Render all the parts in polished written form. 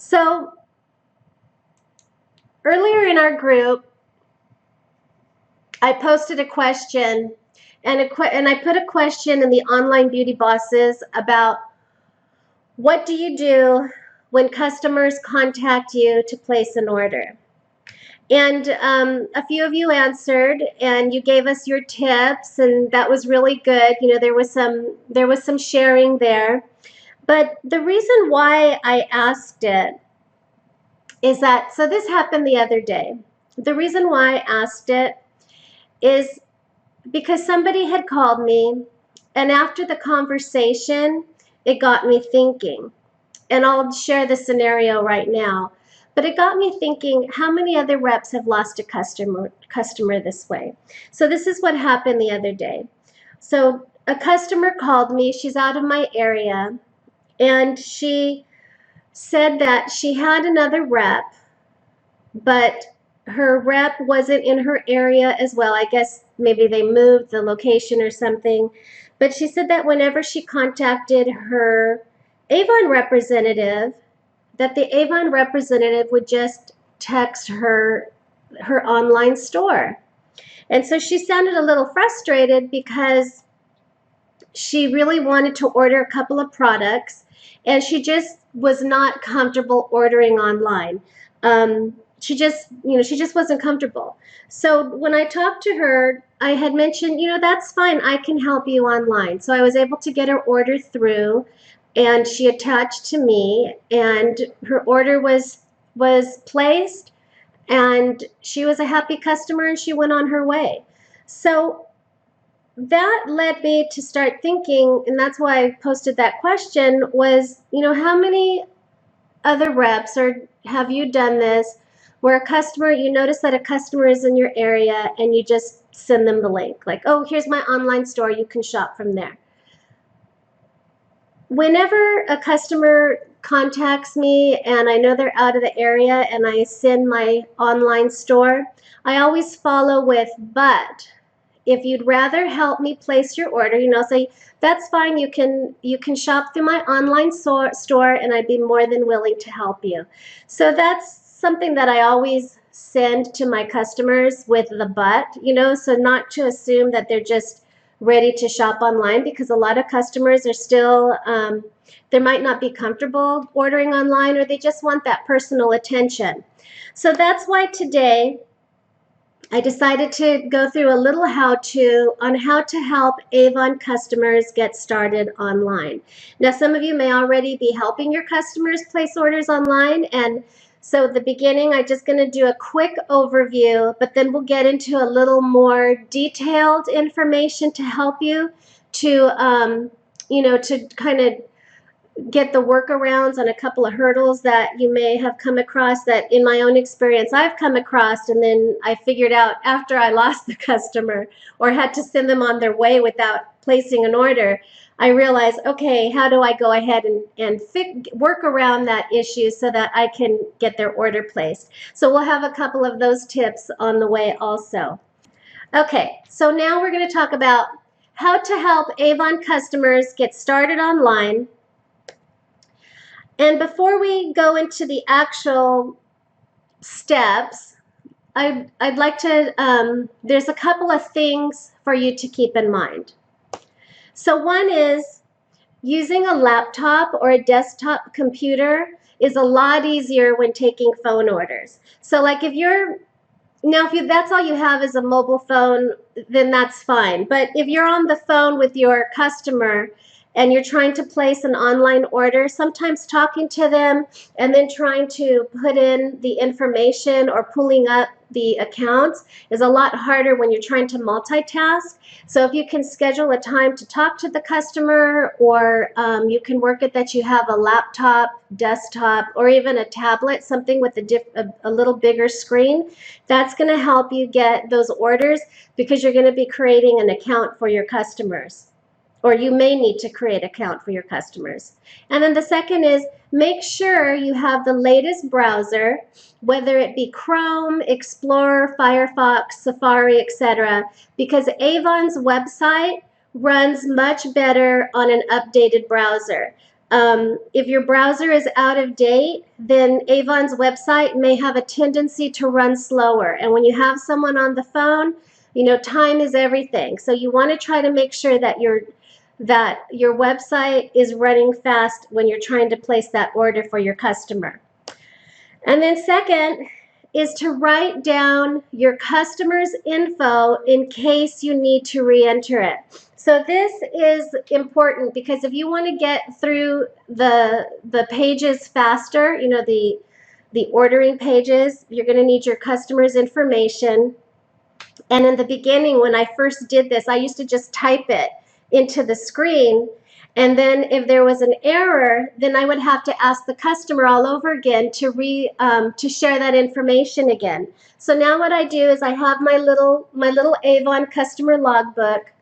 So earlier in our group, I posted a question, and I put a question in the Online Beauty Bosses about what do you do when customers contact you to place an order. And a few of you answered, and you gave us your tips, and that was really good. You know, there was some sharing there. But the reason why I asked it is that, so this happened the other day. The reason why I asked it is because somebody had called me, and after the conversation, it got me thinking. And I'll share the scenario right now. But it got me thinking, how many other reps have lost a customer this way? So this is what happened the other day. So a customer called me. She's out of my area, and she said that she had another rep, but her rep wasn't in her area as well. I guess maybe they moved the location or something. But she said that whenever she contacted her Avon representative, that the Avon representative would just text her online store. And so she sounded a little frustrated because she really wanted to order a couple of products, and she just was not comfortable ordering online. She just wasn't comfortable. So when I talked to her, I had mentioned, that's fine, I can help you online. So I was able to get her order through, and she attached to me, and her order was placed, and she was a happy customer, and she went on her way. So that led me to start thinking, and that's why I posted that question, was, how many other reps, or have you done this, where a customer, you notice that a customer is in your area and you just send them the link, like, oh, here's my online store, you can shop from there. Whenever a customer contacts me and I know they're out of the area and I send my online store, I always follow with, but if you'd rather help me place your order, say, that's fine, you can shop through my online store, and I'd be more than willing to help you. So that's something that I always send to my customers with the but, so not to assume that they're just ready to shop online, because a lot of customers are still, they might not be comfortable ordering online, or they just want that personal attention. So that's why today I decided to go through a little how-to on how to help Avon customers get started online. Now, some of you may already be helping your customers place orders online, and so at the beginning, I'm just going to do a quick overview, but then we'll get into a little more detailed information to help you to, to kind of get the workarounds on a couple of hurdles that you may have come across, that in my own experience I've come across, and then I figured out after I lost the customer or had to send them on their way without placing an order. I realized, okay, how do I go ahead and work around that issue so that I can get their order placed? So we'll have a couple of those tips on the way also. Okay, so now we're going to talk about how to help Avon customers get started online. And before we go into the actual steps, I'd like to, there's a couple of things for you to keep in mind. So one is, using a laptop or a desktop computer is a lot easier when taking phone orders. So like if that's all you have is a mobile phone, then that's fine. But if you're on the phone with your customer and you're trying to place an online order, sometimes talking to them and then trying to put in the information or pulling up the accounts is a lot harder when you're trying to multitask. So if you can schedule a time to talk to the customer, or you can work it that you have a laptop, desktop, or even a tablet, something with a little bigger screen, that's going to help you get those orders, because you're going to be creating an account for your customers, or you may need to create an account for your customers. And then the second is, make sure you have the latest browser, whether it be Chrome, Explorer, Firefox, Safari, etc., because Avon's website runs much better on an updated browser. If your browser is out of date, then Avon's website may have a tendency to run slower. And when you have someone on the phone, you know, time is everything. So you want to try to make sure that your website is running fast when you're trying to place that order for your customer. And then second is to write down your customer's info in case you need to re-enter it. So this is important because if you want to get through the pages faster, you know, the ordering pages, you're going to need your customer's information. And in the beginning, when I first did this, I used to just type it into the screen. And then if there was an error, then I would have to ask the customer all over again to share that information again. So now what I do is I have my little Avon customer logbook,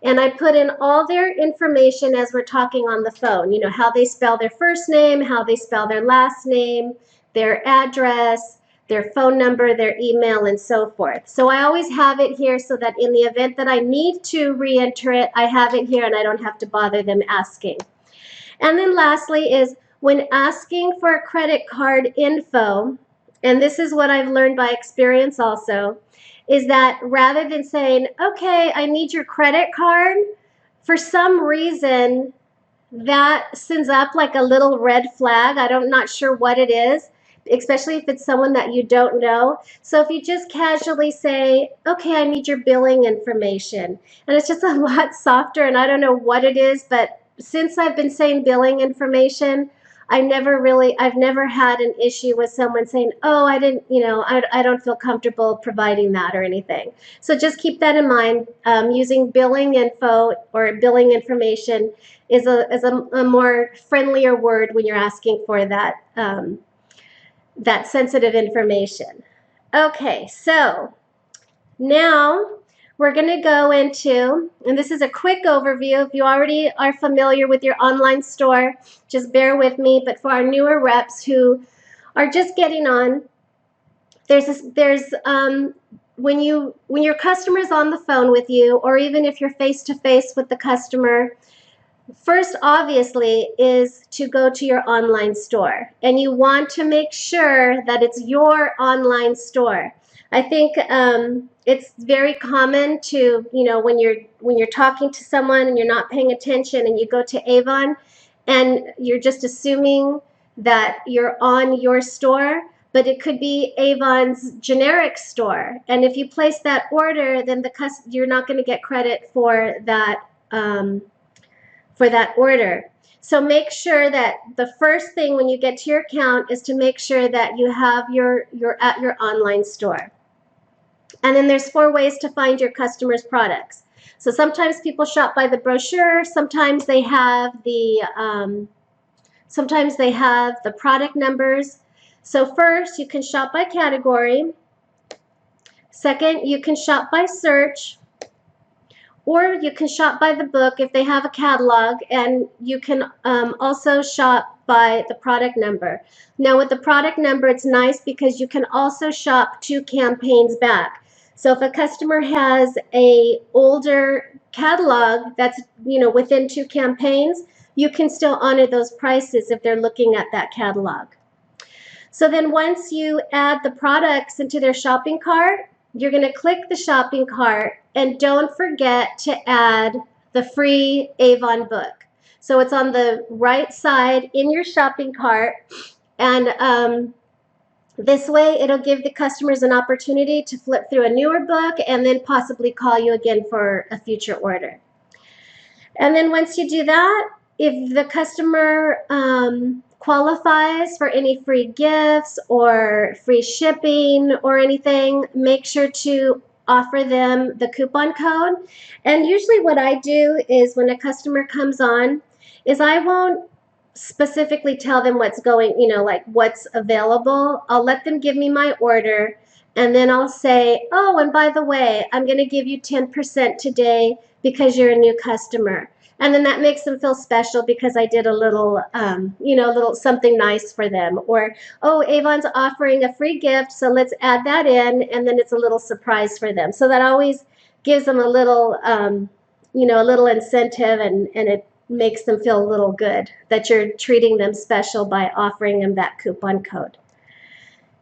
and I put in all their information as we're talking on the phone. You know, how they spell their first name, how they spell their last name, their address, their phone number, their email, and so forth. So I always have it here so that in the event that I need to re-enter it, I have it here and I don't have to bother them asking. And then lastly is when asking for a credit card info, and this is what I've learned by experience also, is that rather than saying, okay, I need your credit card, for some reason that sends up like a little red flag. I'm not sure what it is, especially if it's someone that you don't know. So if you just casually say, okay, I need your billing information, and it's just a lot softer, and I don't know what it is, but since I've been saying billing information, I've never had an issue with someone saying, oh, I didn't, you know, I don't feel comfortable providing that or anything. So just keep that in mind. Using billing info or billing information is a more friendlier word when you're asking for that, that sensitive information. Okay, so now we're going to go into, and this is a quick overview. If you already are familiar with your online store, just bear with me. But for our newer reps who are just getting on, when your customer's on the phone with you, or even if you're face to face with the customer, first, obviously, is to go to your online store, and you want to make sure that it's your online store. I think it's very common to, you know, when you're talking to someone and you're not paying attention, and you go to Avon, and you're just assuming that you're on your store, but it could be Avon's generic store. And if you place that order, then you're not going to get credit for that. For that order. So make sure that the first thing when you get to your account is to make sure that you have you're at your online store. And then there's 4 ways to find your customers' products. So sometimes people shop by the brochure, sometimes they have the product numbers. So first, you can shop by category. Second, you can shop by search. Or you can shop by the book if they have a catalog, and you can also shop by the product number. Now with the product number, it's nice because you can also shop 2 campaigns back. So if a customer has a older catalog that's, you know, within 2 campaigns, you can still honor those prices if they're looking at that catalog. So then once you add the products into their shopping cart, you're going to click the shopping cart, and don't forget to add the free Avon book. So it's on the right side in your shopping cart, and this way it'll give the customers an opportunity to flip through a newer book and then possibly call you again for a future order. And then once you do that, if the customer qualifies for any free gifts or free shipping or anything, make sure to offer them the coupon code. And usually what I do is when a customer comes on is I won't specifically tell them what's going, you know, like what's available. I'll let them give me my order, and then I'll say, oh, and by the way, I'm going to give you 10% today because you're a new customer. And then that makes them feel special because I did a little, you know, a little something nice for them. Or, oh, Avon's offering a free gift, so let's add that in, and then it's a little surprise for them. So that always gives them a little, you know, a little incentive, and it makes them feel a little good that you're treating them special by offering them that coupon code.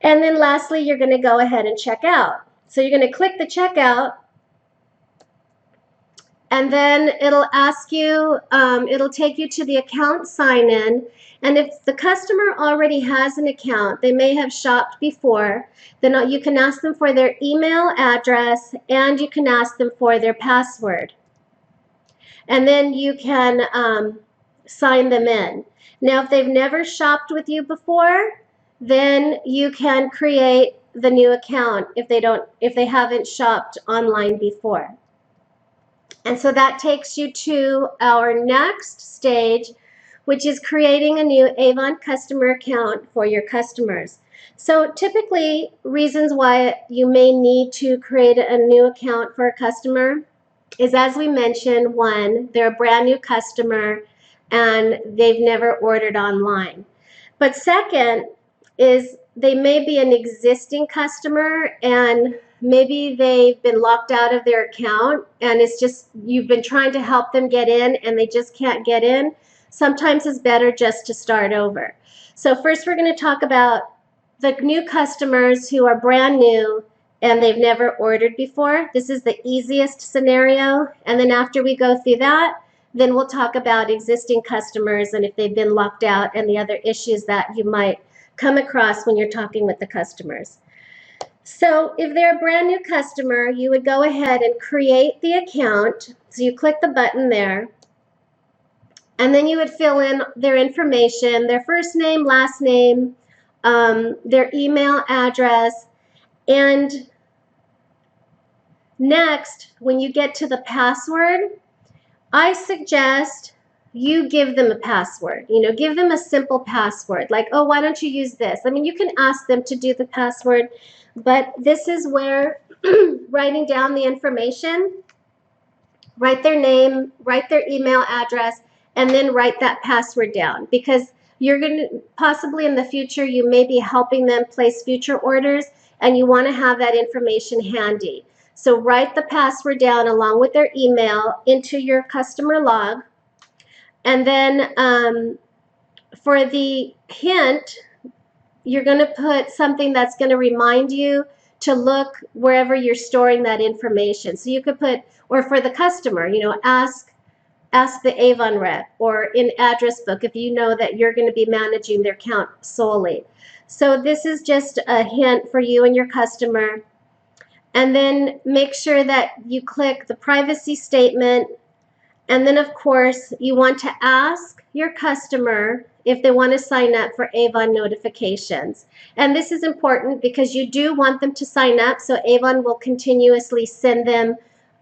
And then lastly, you're going to go ahead and check out. So you're going to click the checkout, and then it'll ask you, it'll take you to the account sign in. And if the customer already has an account, they may have shopped before, then you can ask them for their email address and you can ask them for their password. And then you can sign them in. Now, if they've never shopped with you before, then you can create the new account if they haven't shopped online before. And so that takes you to our next stage, which is creating a new Avon customer account for your customers. So typically, reasons why you may need to create a new account for a customer is, as we mentioned, one, they're a brand new customer and they've never ordered online. But second is they may be an existing customer and maybe they've been locked out of their account and it's just you've been trying to help them get in and they just can't get in. Sometimes it's better just to start over. So first we're going to talk about the new customers who are brand new and they've never ordered before. This is the easiest scenario. And then after we go through that, then we'll talk about existing customers and if they've been locked out and the other issues that you might come across when you're talking with the customers. So if they're a brand new customer, you would go ahead and create the account. So you click the button there, and then you would fill in their information, their first name, last name, their email address, and next, when you get to the password, I suggest you give them a password. Give them a simple password, like, oh, why don't you use this? I mean, you can ask them to do the password, but this is where writing down the information, write their name, write their email address, and then write that password down, because you're going to possibly in the future, you may be helping them place future orders and you want to have that information handy. So write the password down along with their email into your customer log. And then for the hint, you're going to put something that's going to remind you to look wherever you're storing that information. So you could put, or for the customer, ask the Avon rep, or in address book if you know that you're going to be managing their account solely. So this is just a hint for you and your customer. And then make sure that you click the privacy statement. And then, of course, you want to ask your customer if they want to sign up for Avon notifications. And this is important because you do want them to sign up, so Avon will continuously send them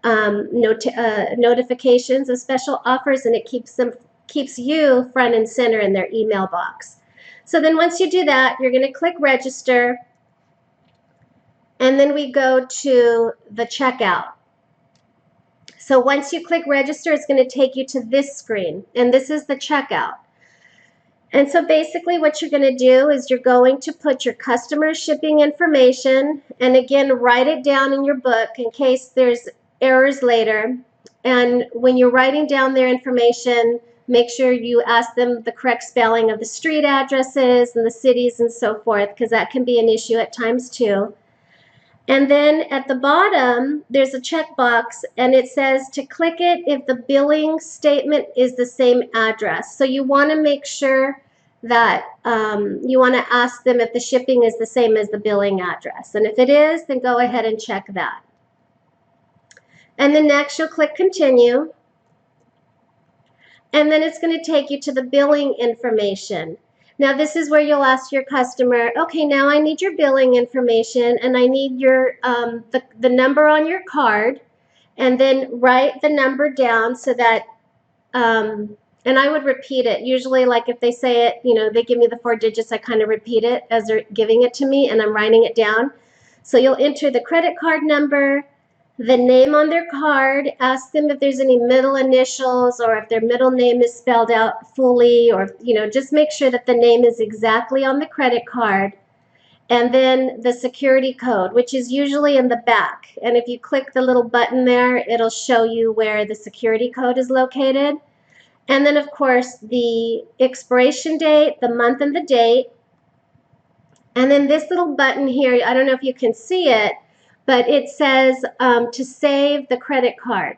notifications of special offers, and it keeps you front and center in their email box. So then once you do that, you're going to click register, and then we go to the checkout. So once you click register, it's going to take you to this screen, and this is the checkout. And so basically what you're going to do is you're going to put your customer shipping information, and again, write it down in your book in case there's errors later. And when you're writing down their information, make sure you ask them the correct spelling of the street addresses and the cities and so forth, because that can be an issue at times too. And then at the bottom, there's a checkbox, and it says to click it if the billing statement is the same address. So you want to make sure that you want to ask them if the shipping is the same as the billing address. And if it is, then go ahead and check that. And then next, you'll click continue. And then it's going to take you to the billing information. Now this is where you'll ask your customer, okay, now I need your billing information and I need your the number on your card, and then write the number down so that, and I would repeat it. Usually, like if they say it, they give me the 4 digits, I kind of repeat it as they're giving it to me and I'm writing it down. So you'll enter the credit card number, the name on their card, ask them if there's any middle initials or if their middle name is spelled out fully, or, just make sure that the name is exactly on the credit card. And then the security code, which is usually in the back. And if you click the little button there, it'll show you where the security code is located. And then, of course, the expiration date, the month and the date. And then this little button here, I don't know if you can see it, but it says to save the credit card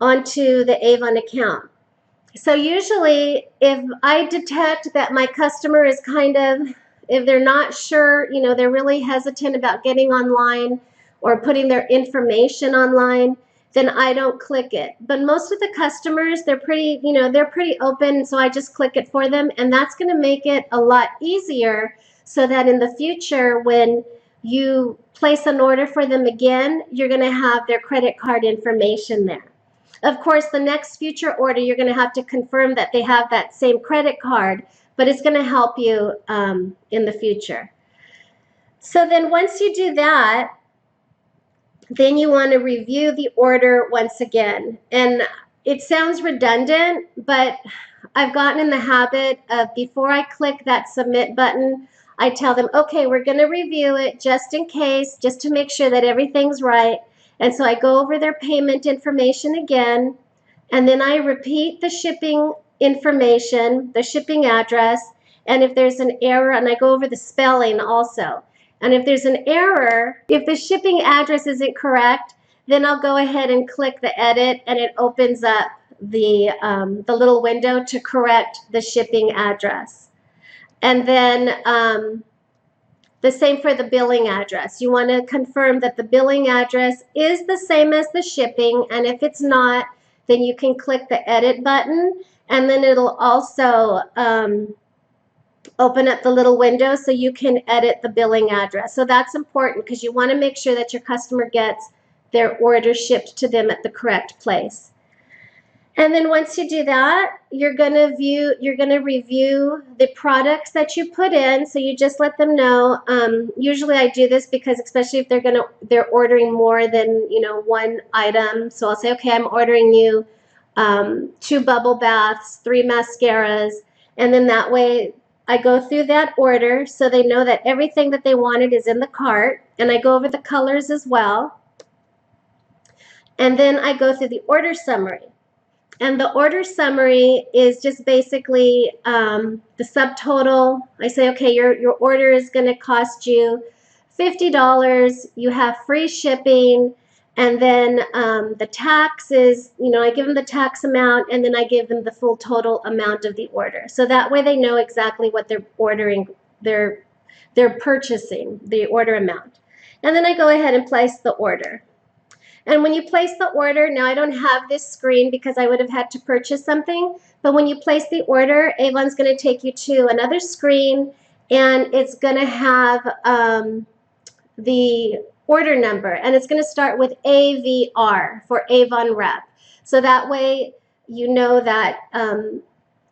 onto the Avon account. So usually if I detect that my customer is if they're not sure, they're really hesitant about getting online or putting their information online, then I don't click it. But most of the customers, they're pretty open, so I just click it for them, and that's going to make it a lot easier so that in the future when you place an order for them again, you're going to have their credit card information there. Of course, the next future order, you're going to have to confirm that they have that same credit card, but it's going to help you in the future. So then once you do that, then you want to review the order once again. And it sounds redundant, but I've gotten in the habit of before I click that submit button, I tell them, okay, we're going to review it just in case, just to make sure that everything's right. And so I go over their payment information again, and then I repeat the shipping information, the shipping address, and if there's an error, and I go over the spelling also. And if there's an error, if the shipping address isn't correct, then I'll go ahead and click the edit, and it opens up the little window to correct the shipping address. And then the same for the billing address. You want to confirm that the billing address is the same as the shipping, and if it's not, then you can click the edit button, and then it'll also open up the little window so you can edit the billing address. So that's important because you want to make sure that your customer gets their order shipped to them at the correct place. And then once you do that, you're going to review the products that you put in. So you just let them know. Usually I do this because especially if they're ordering more than one item. So I'll say, okay, I'm ordering you 2 bubble baths, 3 mascaras, and then that way I go through that order so they know that everything that they wanted is in the cart, and I go over the colors as well. And then I go through the order summary. And the order summary is just basically the subtotal. I say, okay, your order is going to cost you $50. You have free shipping. And then the tax is, I give them the tax amount, and then I give them the full total amount of the order. So that way they know exactly what they're ordering, they're purchasing, the order amount. And then I go ahead and place the order. And when you place the order, now I don't have this screen because I would have had to purchase something, but when you place the order, Avon's going to take you to another screen, and it's going to have the order number, and it's going to start with AVR for Avon Rep. So that way you know that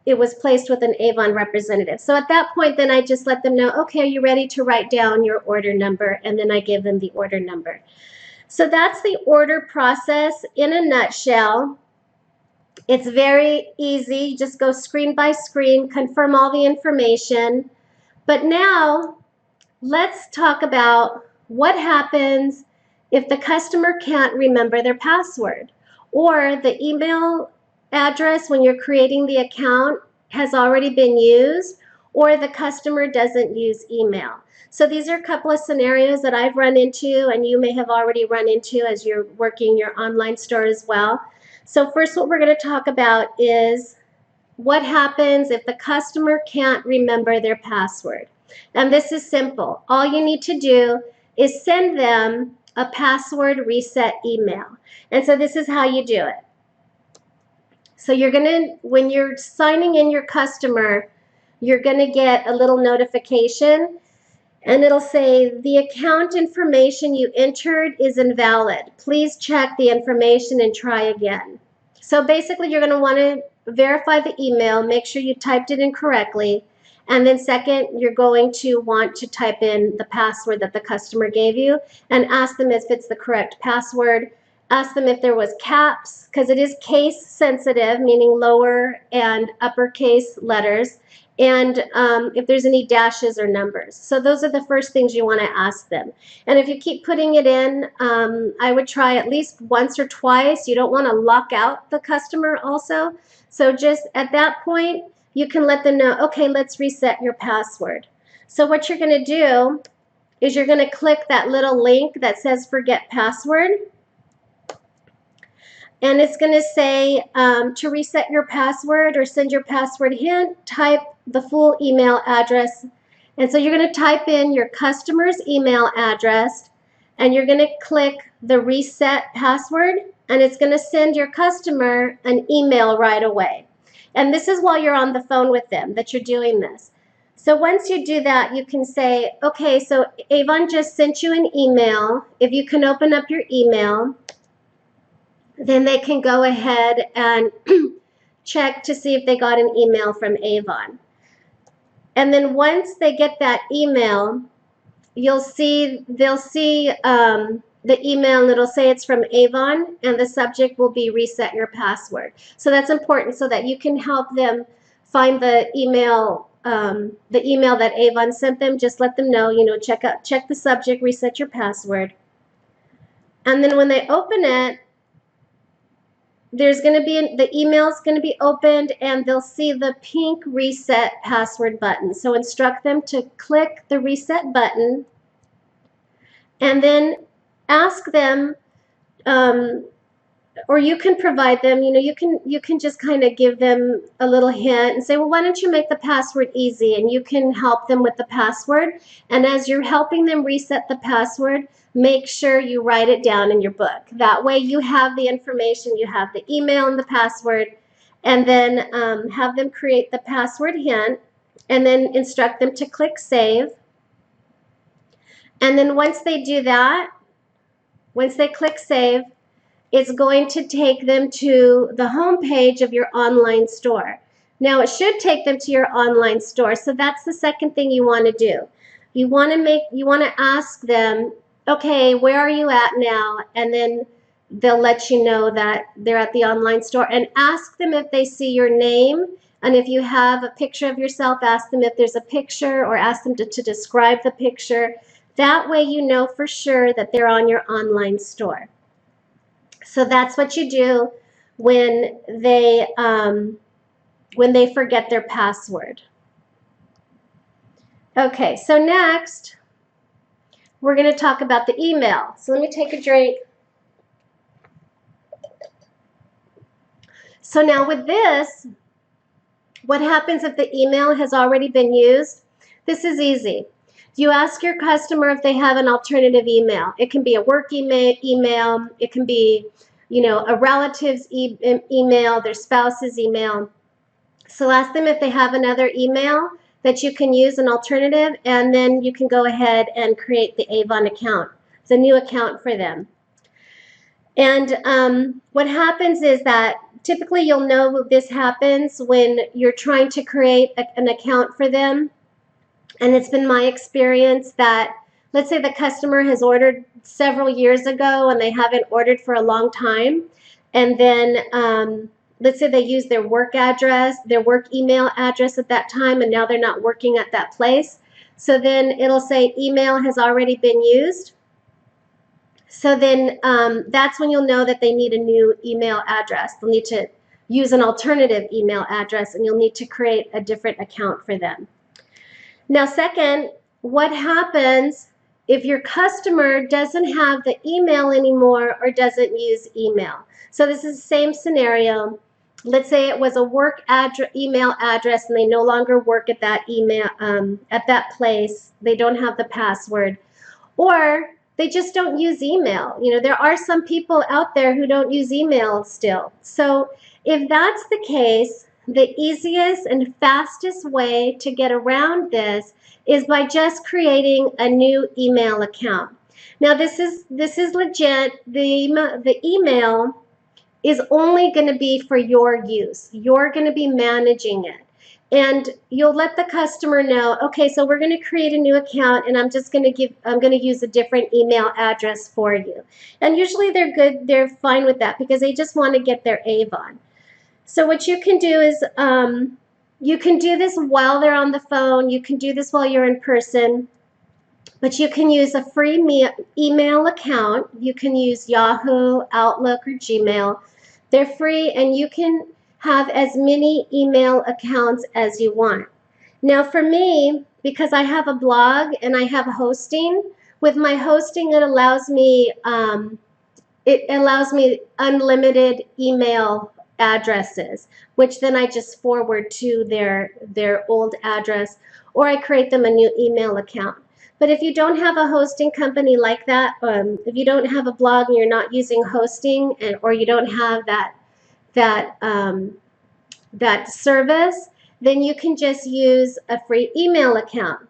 it was placed with an Avon representative. So at that point, then I just let them know, okay, are you ready to write down your order number? And then I give them the order number. So that's the order process in a nutshell. It's very easy. You just go screen by screen, confirm all the information. But now let's talk about what happens if the customer can't remember their password, or the email address when you're creating the account has already been used, or the customer doesn't use email. So these are a couple of scenarios that I've run into, and you may have already run into as you're working your online store as well. So first, what we're going to talk about is what happens if the customer can't remember their password. And this is simple. All you need to do is send them a password reset email. And so this is how you do it. So when you're signing in your customer, you're going to get a little notification, and it'll say, the account information you entered is invalid. Please check the information and try again. So basically, you're going to want to verify the email, make sure you typed it in correctly, and then second, you're going to want to type in the password that the customer gave you and ask them if it's the correct password. Ask them if there was caps, because it is case sensitive, meaning lower and uppercase letters. and if there's any dashes or numbers. So those are the first things you want to ask them. And if you keep putting it in, I would try at least once or twice. You don't want to lock out the customer also. So just at that point, you can let them know, okay, let's reset your password. So what you're going to do is you're going to click that little link that says forget password. And it's going to say to reset your password or send your password hint, type the full email address. And so you're going to type in your customer's email address, and you're going to click the reset password, and it's going to send your customer an email right away. And this is while you're on the phone with them that you're doing this. So once you do that, you can say, okay, so Avon just sent you an email. If you can open up your email, then they can go ahead and check to see if they got an email from Avon. And then once they get that email, they'll see the email, and it'll say it's from Avon, and the subject will be reset your password. So that's important so that you can help them find the email that Avon sent them. Just let them know, check the subject, reset your password. And then when they open it, there's going to be, the email is going to be opened, and they'll see the pink reset password button. So instruct them to click the reset button, and then ask them, or you can provide them, you can just kind of give them a little hint and say, well, why don't you make the password easy? And you can help them with the password. And as you're helping them reset the password, make sure you write it down in your book. That way you have the information, you have the email and the password, and then have them create the password hint, and then instruct them to click save. And then once they do that, once they click save, it's going to take them to the home page of your online store. Now it should take them to your online store. So that's the second thing you want to do. You want to ask them, okay, where are you at now? And then they'll let you know that they're at the online store, and ask them if they see your name. And if you have a picture of yourself, ask them if there's a picture, or ask them to describe the picture. That way you know for sure that they're on your online store. So that's what you do when they forget their password. Okay, so next we're going to talk about the email. So let me take a drink. So now with this, what happens if the email has already been used? This is easy. You ask your customer if they have an alternative email. It can be a work email. It can be, a relative's email, their spouse's email. So ask them if they have another email that you can use, an alternative, and then you can go ahead and create the Avon account. It's a new account for them. And what happens is that typically you'll know this happens when you're trying to create an account for them. And it's been my experience that, let's say the customer has ordered several years ago and they haven't ordered for a long time. And then let's say they use their work address, their work email address at that time, and now they're not working at that place. So then it'll say email has already been used. So then that's when you'll know that they need a new email address. They'll need to use an alternative email address, and you'll need to create a different account for them. Now, second, what happens if your customer doesn't have the email anymore or doesn't use email? So this is the same scenario. Let's say it was a work email address and they no longer work at that email, at that place. They don't have the password, or they just don't use email. There are some people out there who don't use email still. So if that's the case, the easiest and fastest way to get around this is by just creating a new email account. Now this is legit. The email is only going to be for your use. You're going to be managing it. And you'll let the customer know, okay, so we're going to create a new account, and I'm going to use a different email address for you. And usually they're fine with that because they just want to get their Avon. So what you can do is You can do this while they're on the phone. You can do this while you're in person. But you can use a free email account. You can use Yahoo, Outlook, or Gmail. They're free, and you can have as many email accounts as you want. Now for me, because I have a blog and I have hosting, with my hosting it allows me unlimited email addresses, which then I just forward to their old address, or I create them a new email account. But if you don't have a hosting company like that, if you don't have a blog and you're not using hosting, or you don't have that service, then you can just use a free email account.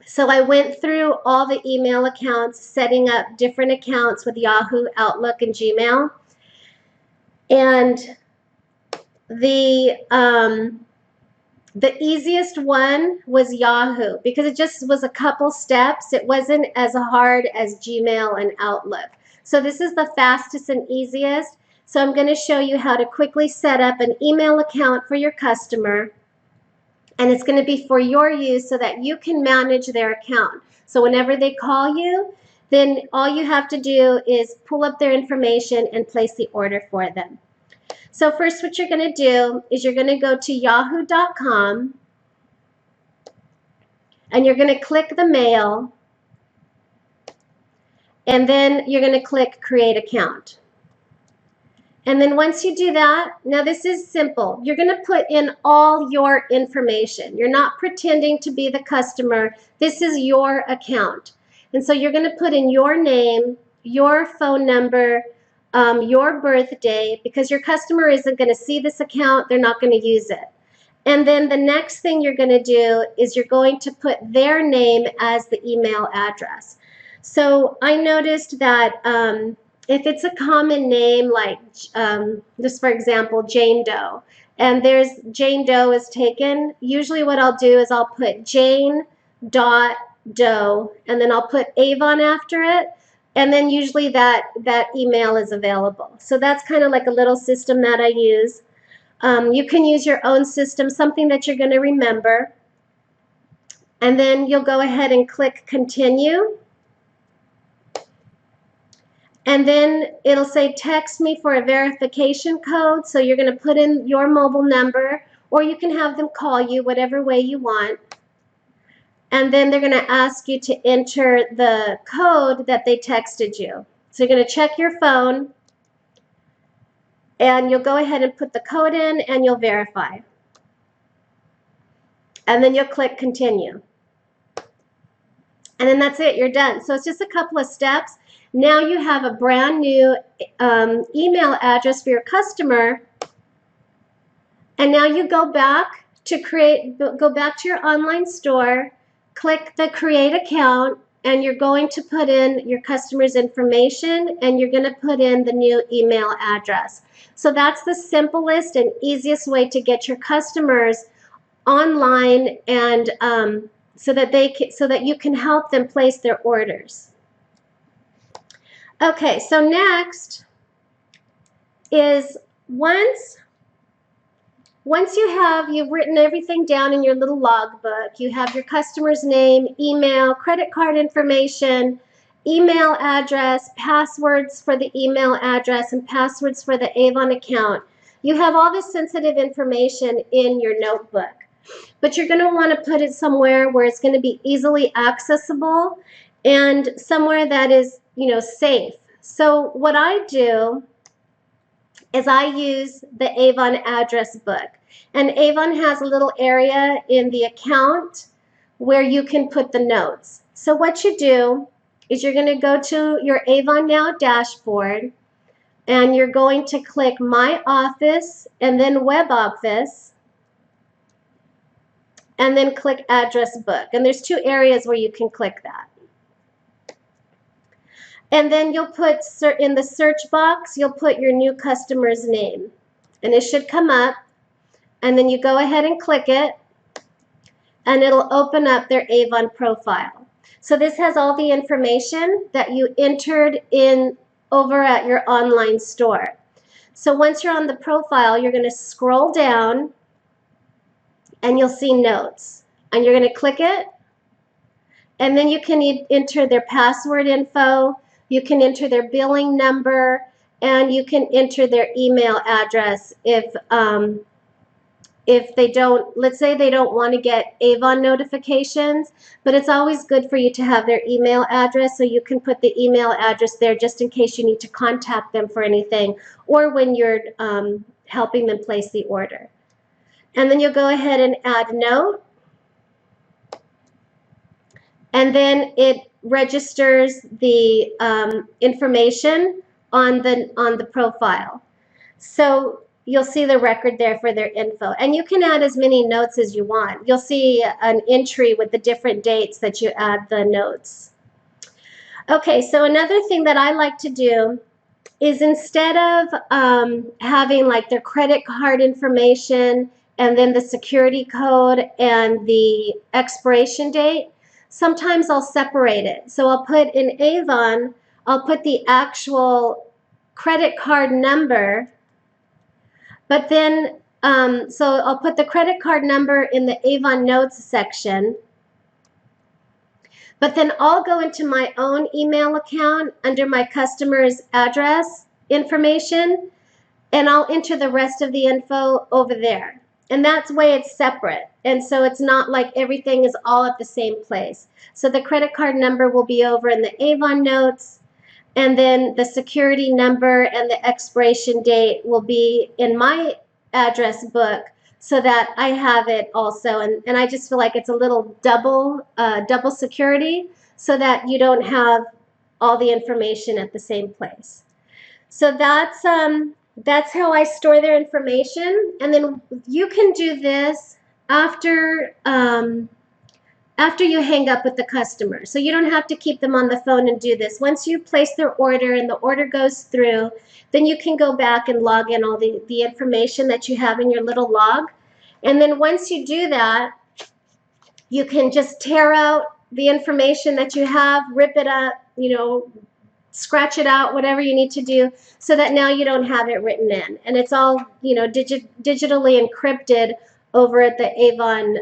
So I went through all the email accounts, setting up different accounts with Yahoo, Outlook, and Gmail. And the easiest one was Yahoo, because it just was a couple steps. It wasn't as hard as Gmail and Outlook. So this is the fastest and easiest. So I'm going to show you how to quickly set up an email account for your customer. And it's going to be for your use so that you can manage their account. So whenever they call you, then all you have to do is pull up their information and place the order for them. So first, what you're going to do is you're going to go to yahoo.com and you're going to click the mail, and then you're going to click create account. And then once you do that, now this is simple. You're going to put in all your information. You're not pretending to be the customer. This is your account. And so you're going to put in your name, your phone number, your birthday, because your customer isn't going to see this account. They're not going to use it. And then the next thing you're going to do is you're going to put their name as the email address. So I noticed that if it's a common name, like just for example, Jane Doe, and there's Jane Doe is taken, usually what I'll do is I'll put Jane.Doe, and then I'll put Avon after it, and then usually that email is available. So that's kind of like a little system that I use. You can use your own system, something that you're going to remember. And then you'll go ahead and click continue. And then it'll say text me for a verification code. So you're going to put in your mobile number, or you can have them call you, whatever way you want. And then they're going to ask you to enter the code that they texted you. So you're going to check your phone, and you'll go ahead and put the code in, and you'll verify. And then you'll click continue. And then that's it, you're done. So it's just a couple of steps. Now you have a brand new email address for your customer. And now you go back to your online store, click the create account, and you're going to put in your customer's information, and you're going to put in the new email address. So that's the simplest and easiest way to get your customers online, and so that you can help them place their orders. Okay, so next is once you've written everything down in your little logbook, you have your customer's name, email, credit card information, email address, passwords for the email address, and passwords for the Avon account. You have all this sensitive information in your notebook, but you're going to want to put it somewhere where it's going to be easily accessible and somewhere that is, safe. So what I do is I use the Avon address book. And Avon has a little area in the account where you can put the notes. So what you do is you're going to go to your Avon Now dashboard, and you're going to click My Office and then Web Office, and then click Address Book. And there's two areas where you can click that. And then you'll put in the search box, you'll put your new customer's name. And it should come up. And then you go ahead and click it, and it'll open up their Avon profile. So this has all the information that you entered in over at your online store. So once you're on the profile, you're going to scroll down, and you'll see notes. And you're going to click it. And then you can enter their password info. You can enter their billing number. And you can enter their email address if they don't, let's say they don't want to get Avon notifications, but it's always good for you to have their email address, so you can put the email address there just in case you need to contact them for anything, or when you're helping them place the order. And then you'll go ahead and add note, and then it registers the information on the profile. So you'll see the record there for their info. And you can add as many notes as you want. You'll see an entry with the different dates that you add the notes. Okay, so another thing that I like to do is, instead of having like their credit card information and then the security code and the expiration date, sometimes I'll separate it. So I'll put in Avon, I'll put the actual credit card number. But then, so I'll put the credit card number in the Avon Notes section. But then I'll go into my own email account under my customer's address information, and I'll enter the rest of the info over there. And that's way it's separate. And so it's not like everything is all at the same place. So the credit card number will be over in the Avon Notes, and then the security number and the expiration date will be in my address book, so that I have it also. And I just feel like it's a little double security, so that you don't have all the information at the same place. So that's how I store their information. And then you can do this after you hang up with the customer. So you don't have to keep them on the phone and do this. Once you place their order and the order goes through, then you can go back and log in all the information that you have in your little log. And then once you do that, you can just tear out the information that you have, rip it up, scratch it out, whatever you need to do, so that now you don't have it written in. And it's all, digitally encrypted over at the Avon,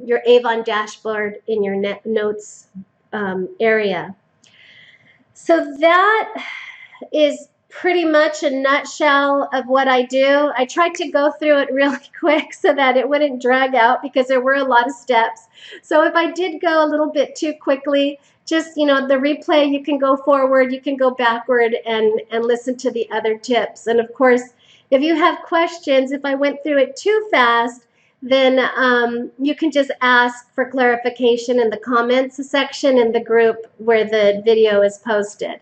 your Avon dashboard in your notes area. So that is pretty much a nutshell of what I do. I tried to go through it really quick so that it wouldn't drag out, because there were a lot of steps. So if I did go a little bit too quickly, just, the replay, you can go forward, you can go backward and listen to the other tips. And of course, if you have questions, if I went through it too fast, then you can just ask for clarification in the comments section in the group where the video is posted.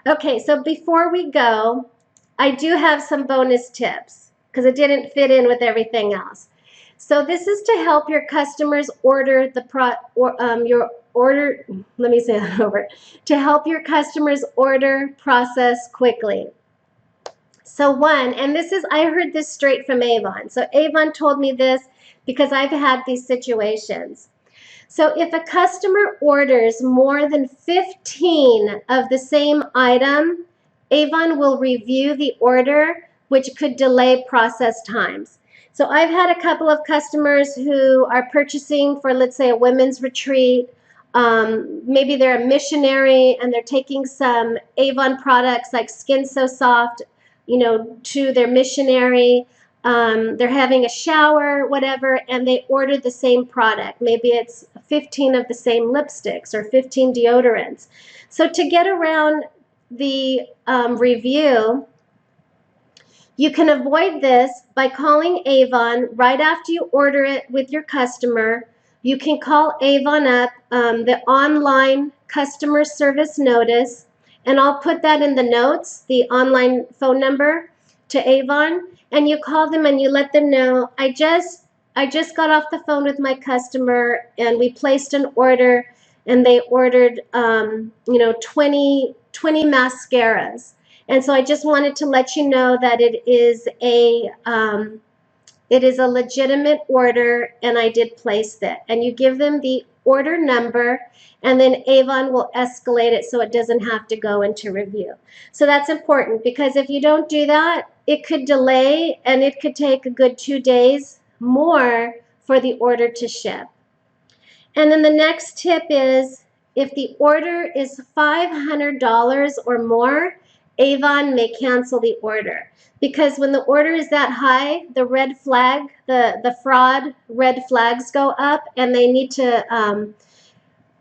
Okay, so before we go, I do have some bonus tips, because it didn't fit in with everything else. So this is to help your customers order let me say that over, to help your customers order process quickly. So one, and this is, I heard this straight from Avon. So Avon told me this because I've had these situations. So if a customer orders more than 15 of the same item, Avon will review the order, which could delay process times. So I've had a couple of customers who are purchasing for, let's say, a women's retreat. Maybe they're a missionary and they're taking some Avon products like Skin So Soft, to their missionary. They're having a shower, whatever, and they order the same product. Maybe it's 15 of the same lipsticks or 15 deodorants. So to get around the review, you can avoid this by calling Avon right after you order it with your customer. You can call Avon up, the online customer service notice, and I'll put that in the notes, the online phone number to Avon, and you call them and you let them know, I just got off the phone with my customer and we placed an order, and they ordered 20 mascaras. And so I just wanted to let you know that it is a legitimate order, and I did place it. And you give them the order number, and then Avon will escalate it so it doesn't have to go into review. So that's important, because if you don't do that, it could delay, and it could take a good 2 days more for the order to ship. And then the next tip is, if the order is $500 or more, Avon may cancel the order. Because when the order is that high, the red flag, the fraud red flags go up, and they need to,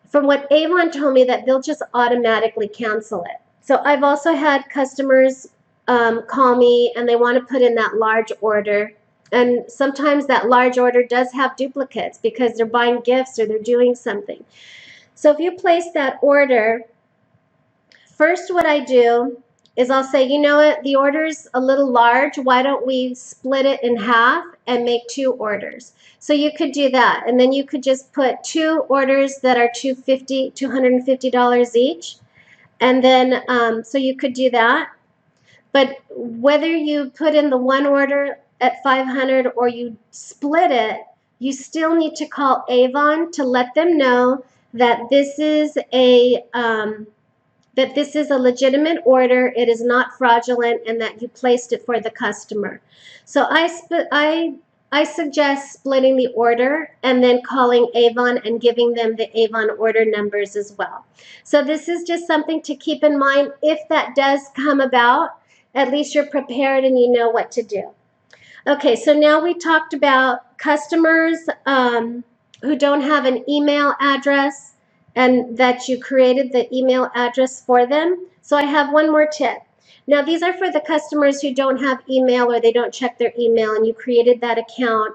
from what Avon told me, that they'll just automatically cancel it. So I've also had customers call me and they want to put in that large order. And sometimes that large order does have duplicates because they're buying gifts or they're doing something. So if you place that order, first what I do is I'll say, you know what, the order's a little large. Why don't we split it in half and make 2 orders? So you could do that. And then you could just put 2 orders that are $250 each. And then, so you could do that. But whether you put in the one order at 500 or you split it, you still need to call Avon to let them know that this is a legitimate order, it is not fraudulent, and that you placed it for the customer. So I suggest splitting the order and then calling Avon and giving them the Avon order numbers as well. So this is just something to keep in mind. If that does come about, at least you're prepared and you know what to do. Okay, so now we talked about customers who don't have an email address and that you created the email address for them. So I have one more tip. Now these are for the customers who don't have email or they don't check their email, and you created that account.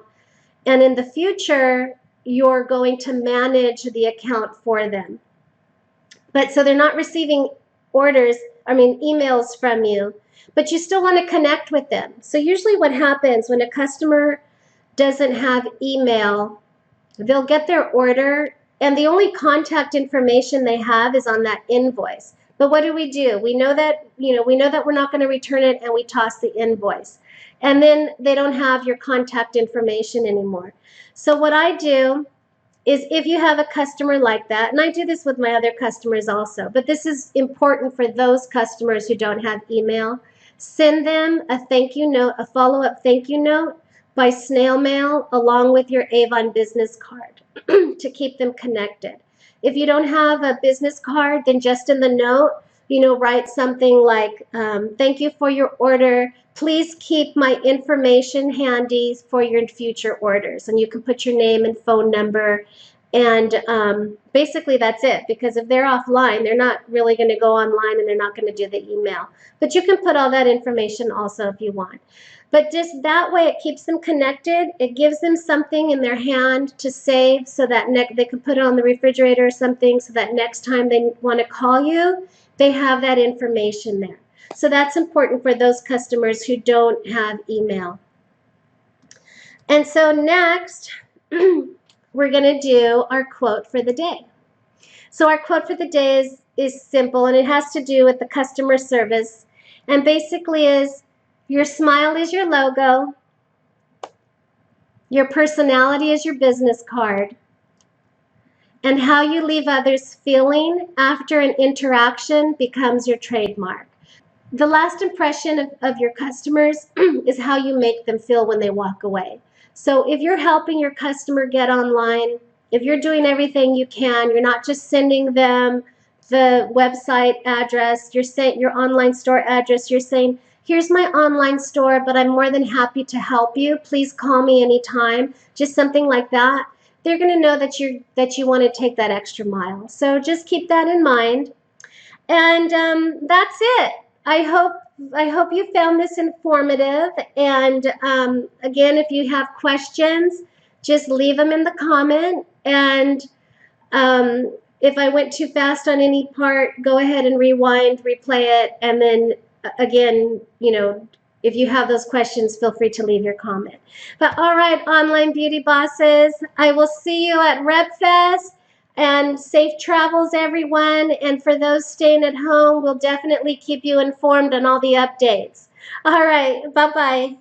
And in the future, you're going to manage the account for them. But so they're not receiving emails from you, but you still want to connect with them. So usually what happens when a customer doesn't have email, they'll get their order and the only contact information they have is on that invoice. But what do? We know that, we're not going to return it, and we toss the invoice. And then they don't have your contact information anymore. So what I do is, if you have a customer like that, and I do this with my other customers also, but this is important for those customers who don't have email, send them a thank you note, a follow-up thank you note by snail mail along with your Avon business card to keep them connected. If you don't have a business card, then just in the note, write something like, thank you for your order. Please keep my information handy for your future orders. And you can put your name and phone number. And basically that's it, because if they're offline, they're not really going to go online and they're not going to do the email. But you can put all that information also if you want. But just that way it keeps them connected. It gives them something in their hand to save so that they can put it on the refrigerator or something, so that next time they want to call you, they have that information there. So that's important for those customers who don't have email. And so next, we're going to do our quote for the day. So our quote for the day is simple, and it has to do with the customer service. And basically is, your smile is your logo, your personality is your business card, and how you leave others feeling after an interaction becomes your trademark. The last impression of your customers is how you make them feel when they walk away. So if you're helping your customer get online, if you're doing everything you can, you're not just sending them the website address, your online store address, you're saying, here's my online store, but I'm more than happy to help you. Please call me anytime. Just something like that. They're going to know that you want to take that extra mile. So just keep that in mind. And that's it. I hope you found this informative. And again, if you have questions, just leave them in the comment. And if I went too fast on any part, go ahead and rewind, replay it, and then again, if you have those questions, feel free to leave your comment. But all right, online beauty bosses, I will see you at RepFest, and safe travels, everyone. And for those staying at home, we'll definitely keep you informed on all the updates. All right, bye-bye.